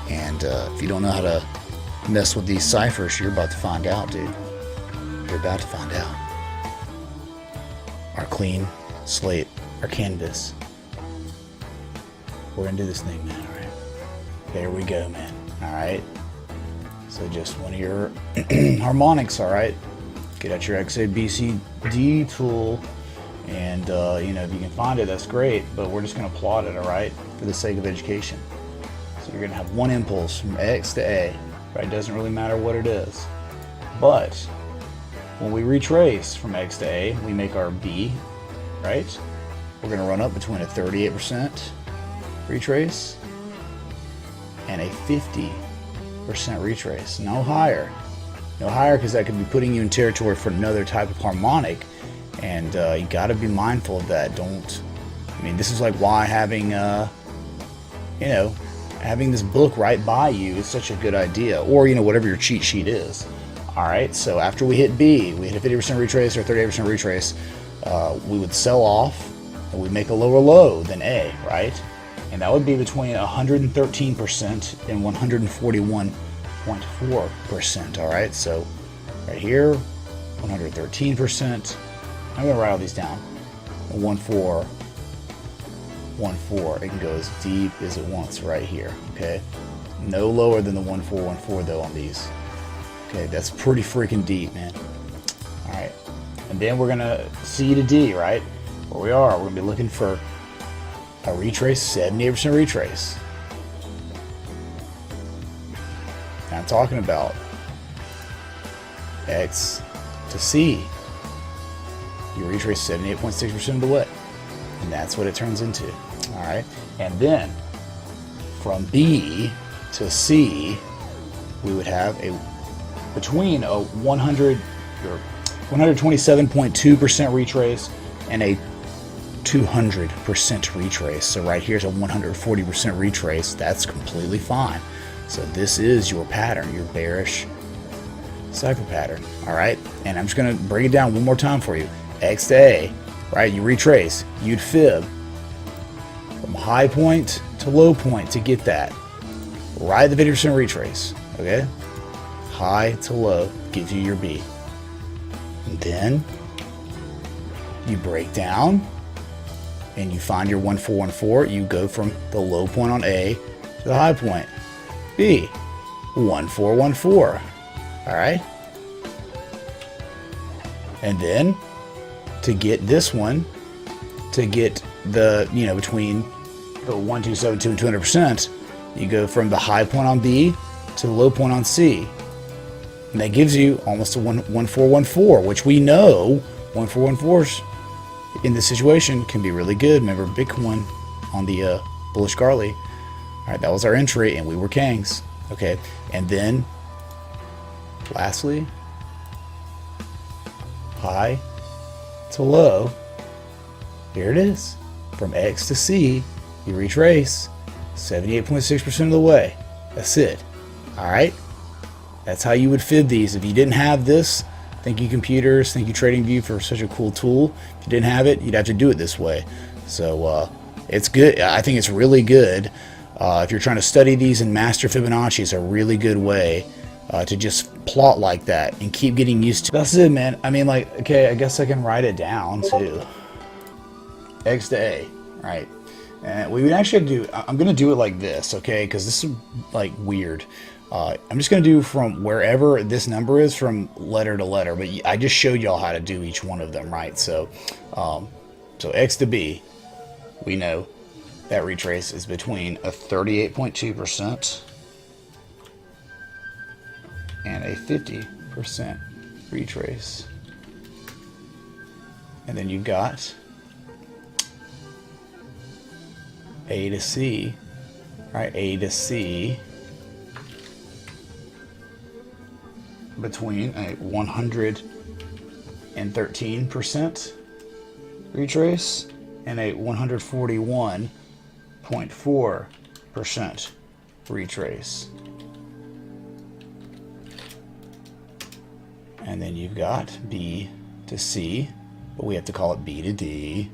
And if you don't know how to mess with these ciphers, you're about to find out, dude. You're about to find out. Our clean slate, our canvas. We're gonna do this thing, man, alright? There we go, man. Alright. So just one of your harmonics, alright? Get out your XABCD tool, and you know, if you can find it, that's great, but we're just gonna plot it, alright? For the sake of education. So you're gonna have one impulse from X to A, right? It doesn't really matter what it is. But when we retrace from X to A, we make our B, right? We're gonna run up between a 38% retrace and a 50% retrace. No higher. No higher, because that could be putting you in territory for another type of harmonic, and you gotta be mindful of that. I mean, this is like why having, you know, having this book right by you is such a good idea, or, you know, whatever your cheat sheet is. Alright, so after we hit B, we hit a 50% retrace or 38% retrace, we would sell off, and we'd make a lower low than A, right? And that would be between 113% and 141.4%, alright? So, right here, 113%. I'm going to write all these down. 1414. It can go as deep as it wants right here, okay? No lower than the 1414 though on these. Okay, that's pretty freaking deep, man. Alright. And then we're going to C to D, right? Where we are, we're going to be looking for a retrace, 78% retrace. I'm talking about X to C. You retrace 78.6% of the way. And that's what it turns into. Alright? And then from B to C, we would have a between a 127.2% retrace and a 200% retrace. So right here's a 140% retrace. That's completely fine. So this is your pattern, your bearish cipher pattern. All right, and I'm just gonna break it down one more time for you. X to A, right? You retrace, you'd fib from high point to low point to get that. Right at the 50% retrace. Okay, high to low gives you your B. And then you break down and you find your 1414. You go from the low point on A to the high point B. 1414. Alright? And then to get this one, to get the, you know, between the 1272 and 200%, you go from the high point on B to the low point on C. And that gives you almost a 1414, which we know 1414s in this situation can be really good. Remember Bitcoin on the bullish Garley. Alright, that was our entry and we were kings. Okay, and then lastly, high to low. Here it is. From X to C, you retrace 78.6% of the way. That's it. Alright? That's how you would fib these. If you didn't have this, thank you computers, thank you TradingView for such a cool tool. If you didn't have it, you'd have to do it this way. So it's good. I think it's really good. If you're trying to study these and master Fibonacci, it's a really good way to just plot like that and keep getting used to. That's it, man. I mean, like, okay, I guess I can write it down too. X to A, right? And we would actually do, I'm going to do it like this, okay? Because this is like weird. I'm just going to do from wherever this number is, from letter to letter, but I just showed y'all how to do each one of them, right? So, so X to B, we know that retrace is between a 38.2% and a 50% retrace. And then you've got A to C, right? A to C between a 113% retrace and a 141.4% retrace. And then you've got B to C, but we have to call it B to D.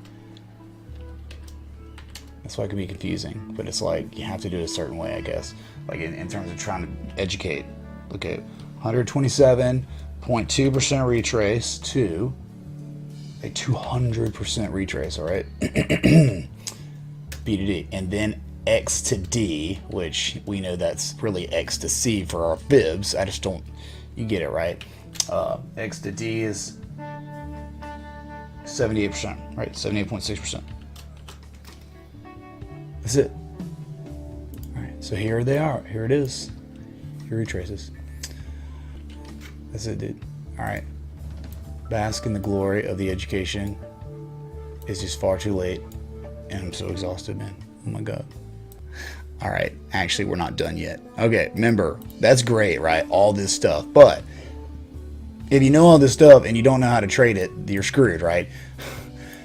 That's why it can be confusing, but it's like you have to do it a certain way, I guess. like in terms of trying to educate. Look at 127.2% retrace to a 200% retrace, all right? B to D. And then X to D, which we know that's really X to C for our fibs. I just don't, you get it, right? X to D is 78%, right? 78.6%. That's it. All right, so here they are. Here it is. Here retraces. That's it, dude. All right. Bask in the glory of the education. It's just far too late, and I'm so exhausted, man. Oh my God. All right, actually, we're not done yet. Okay, remember, that's great, right? All this stuff, but if you know all this stuff and you don't know how to trade it, you're screwed, right?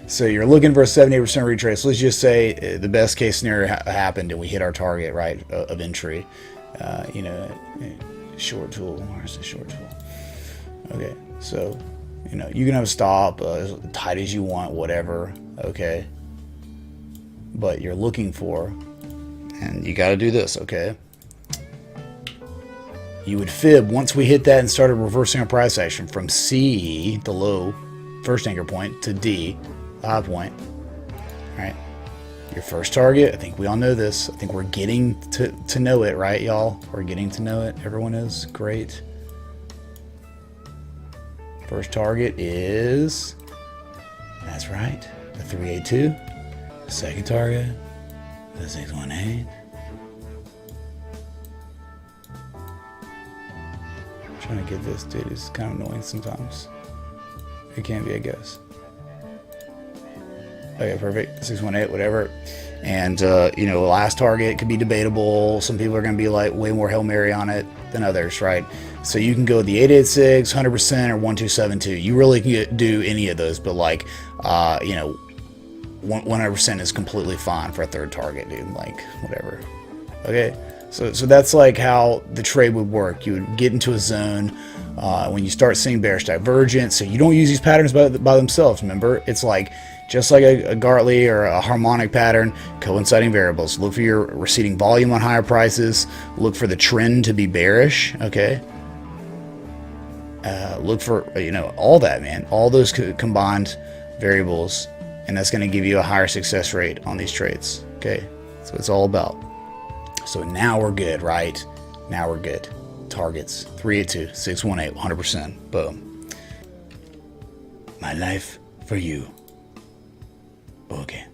So you're looking for a 78% retrace. Let's just say the best case scenario happened and we hit our target, right, of entry. You know, short tool. Where's the short tool? Okay, so, you know, you can have a stop as tight as you want, whatever, okay? But you're looking for, and you got to do this, okay? You would fib once we hit that and started reversing our price action from C, the low, first anchor point, to D, the high point. All right, your first target, I think we all know this. I think we're getting to know it, right, y'all? We're getting to know it. Everyone is great. First target is, that's right, the 382. The second target, the 618. Trying to get this, dude. It's kind of annoying sometimes. It can be, I guess. Okay, perfect. 618, whatever. And you know, the last target could be debatable. Some people are going to be like way more Hail Mary on it than others, right? So you can go the 886, 100%, or 1272. You really can do any of those, but like, you know, 100% is completely fine for a third target, dude. Like, whatever. Okay. So that's like how the trade would work. You would get into a zone when you start seeing bearish divergence. So you don't use these patterns by themselves. Remember, it's like just like a Gartley or a harmonic pattern, coinciding variables. Look for your receding volume on higher prices. Look for the trend to be bearish. Okay. Look for, you know, all that, man. All those combined variables, and that's going to give you a higher success rate on these trades. Okay. So it's all about. So now we're good, right? Now we're good. Targets, 382, 618, 100%. Boom. My life for you. Okay.